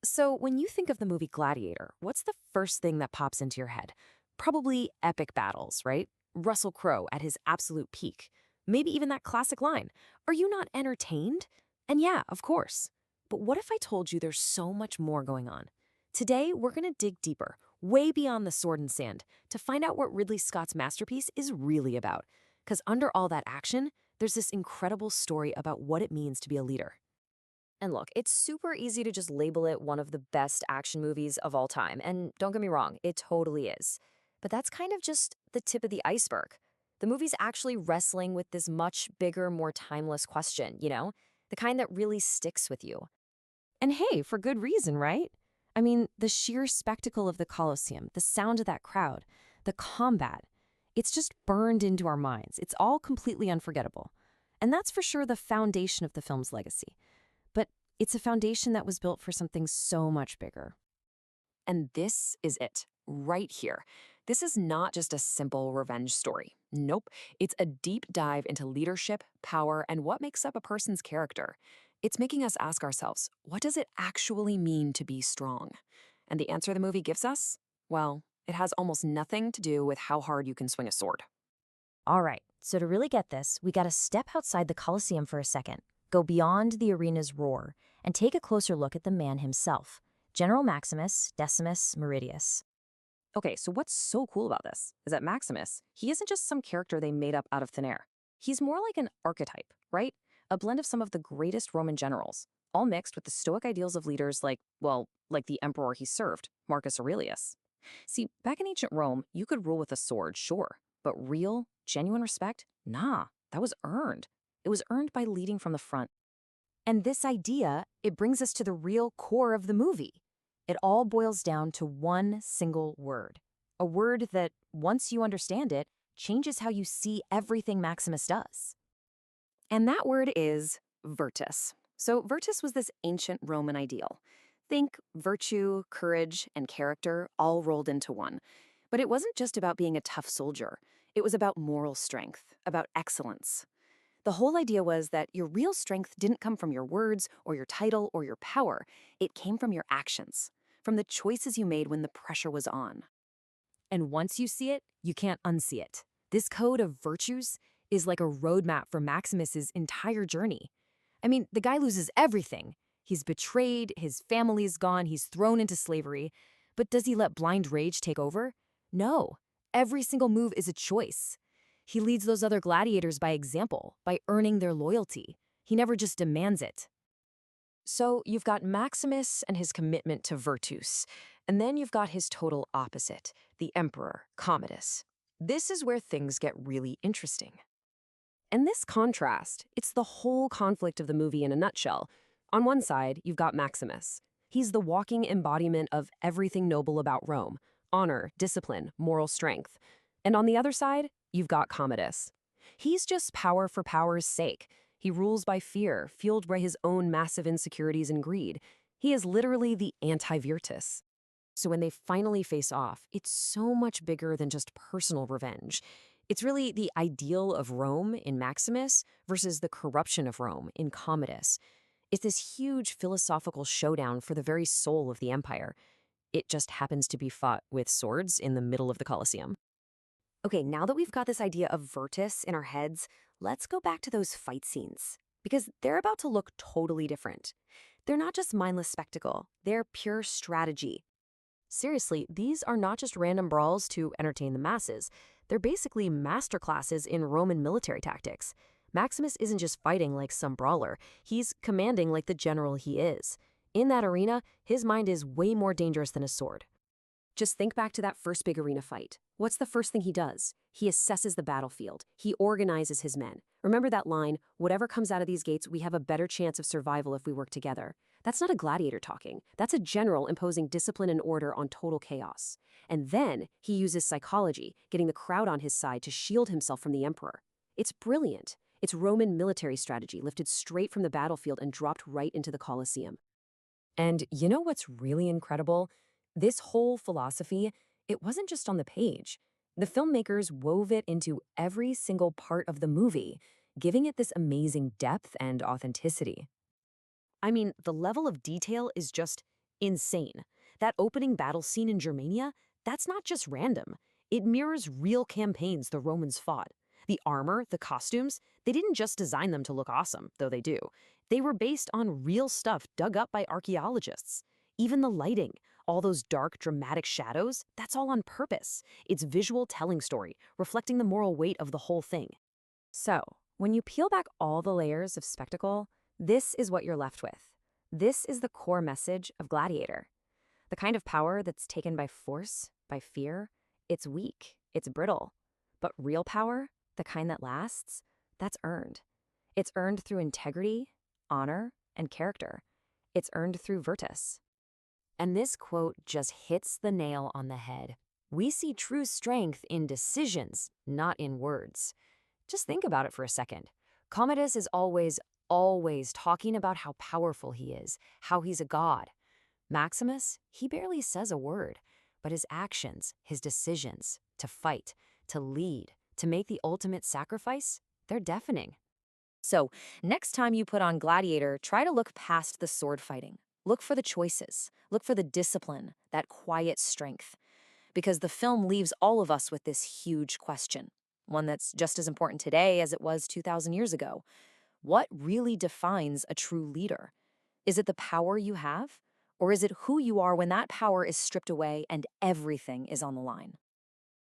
So, when you think of the movie Gladiator, what's the first thing that pops into your head? Probably epic battles, right? Russell Crowe at his absolute peak. Maybe even that classic line, "Are you not entertained?" And yeah, of course. But what if I told you there's so much more going on? Today, we're going to dig deeper, way beyond the sword and sand, to find out what Ridley Scott's masterpiece is really about. Because under all that action, there's this incredible story about what it means to be a leader. And look, it's super easy to just label it one of the best action movies of all time. And don't get me wrong, it totally is. But that's kind of just the tip of the iceberg. The movie's actually wrestling with this much bigger, more timeless question, the kind that really sticks with you. And hey, for good reason, right? I mean, the sheer spectacle of the Colosseum, the sound of that crowd, the combat, it's just burned into our minds. It's all completely unforgettable. And that's for sure the foundation of the film's legacy. But it's a foundation that was built for something so much bigger. And this is it, right here. This is not just a simple revenge story. Nope. It's a deep dive into leadership, power, and what makes up a person's character. It's making us ask ourselves, what does it actually mean to be strong? And the answer the movie gives us? Well, it has almost nothing to do with how hard you can swing a sword. All right, so to really get this, we gotta step outside the Colosseum for a second, go beyond the arena's roar, and take a closer look at the man himself, General Maximus Decimus Meridius. Okay, so what's so cool about this is that Maximus, he isn't just some character they made up out of thin air. He's more like an archetype, right? A blend of some of the greatest Roman generals, all mixed with the stoic ideals of leaders like the emperor he served, Marcus Aurelius. See, back in ancient Rome, you could rule with a sword, sure, but real, genuine respect? Nah, that was earned. It was earned by leading from the front. And this idea, it brings us to the real core of the movie. It all boils down to one single word. A word that, once you understand it, changes how you see everything Maximus does. And that word is virtus. So, virtus was this ancient Roman ideal. Think virtue, courage, and character all rolled into one. But it wasn't just about being a tough soldier, it was about moral strength, about excellence. The whole idea was that your real strength didn't come from your words or your title or your power. It came from your actions, from the choices you made when the pressure was on. And once you see it, you can't unsee it. This code of virtues is like a roadmap for Maximus's entire journey. I mean, the guy loses everything. He's betrayed, his family's gone, he's thrown into slavery. But does he let blind rage take over? No. Every single move is a choice. He leads those other gladiators by example, by earning their loyalty. He never just demands it. So you've got Maximus and his commitment to Virtus, and then you've got his total opposite, the emperor, Commodus. This is where things get really interesting. And this contrast, it's the whole conflict of the movie in a nutshell. On one side, you've got Maximus. He's the walking embodiment of everything noble about Rome: honor, discipline, moral strength. And on the other side, you've got Commodus. He's just power for power's sake. He rules by fear, fueled by his own massive insecurities and greed. He is literally the anti-Virtus. So when they finally face off, it's so much bigger than just personal revenge. It's really the ideal of Rome in Maximus versus the corruption of Rome in Commodus. It's this huge philosophical showdown for the very soul of the empire. It just happens to be fought with swords in the middle of the Colosseum. Okay, now that we've got this idea of Virtus in our heads, let's go back to those fight scenes. Because they're about to look totally different. They're not just mindless spectacle, they're pure strategy. Seriously, these are not just random brawls to entertain the masses. They're basically masterclasses in Roman military tactics. Maximus isn't just fighting like some brawler, he's commanding like the general he is. In that arena, his mind is way more dangerous than a sword. Just think back to that first big arena fight. What's the first thing he does? He assesses the battlefield. He organizes his men. Remember that line, "Whatever comes out of these gates, we have a better chance of survival if we work together." That's not a gladiator talking. That's a general imposing discipline and order on total chaos. And then he uses psychology, getting the crowd on his side to shield himself from the emperor. It's brilliant. It's Roman military strategy lifted straight from the battlefield and dropped right into the Colosseum. And you know what's really incredible? This whole philosophy, it wasn't just on the page. The filmmakers wove it into every single part of the movie, giving it this amazing depth and authenticity. I mean, the level of detail is just insane. That opening battle scene in Germania, that's not just random. It mirrors real campaigns the Romans fought. The armor, the costumes, they didn't just design them to look awesome, though they do. They were based on real stuff dug up by archaeologists. Even the lighting, all those dark, dramatic shadows, that's all on purpose. It's visual telling story, reflecting the moral weight of the whole thing. So, when you peel back all the layers of spectacle, this is what you're left with. This is the core message of Gladiator. The kind of power that's taken by force, by fear, it's weak, it's brittle. But real power, the kind that lasts, that's earned. It's earned through integrity, honor, and character. It's earned through VIRTUS. And this quote just hits the nail on the head. We see true strength in decisions, not in words. Just think about it for a second. Commodus is always talking about how powerful he is, how he's a god. Maximus, he barely says a word, but his actions, his decisions, to fight, to lead, to make the ultimate sacrifice, they're deafening. So, next time you put on Gladiator, try to look past the sword fighting. Look for the choices. Look for the discipline, that quiet strength. Because the film leaves all of us with this huge question, one that's just as important today as it was 2,000 years ago. What really defines a true leader? Is it the power you have? Or is it who you are when that power is stripped away and everything is on the line?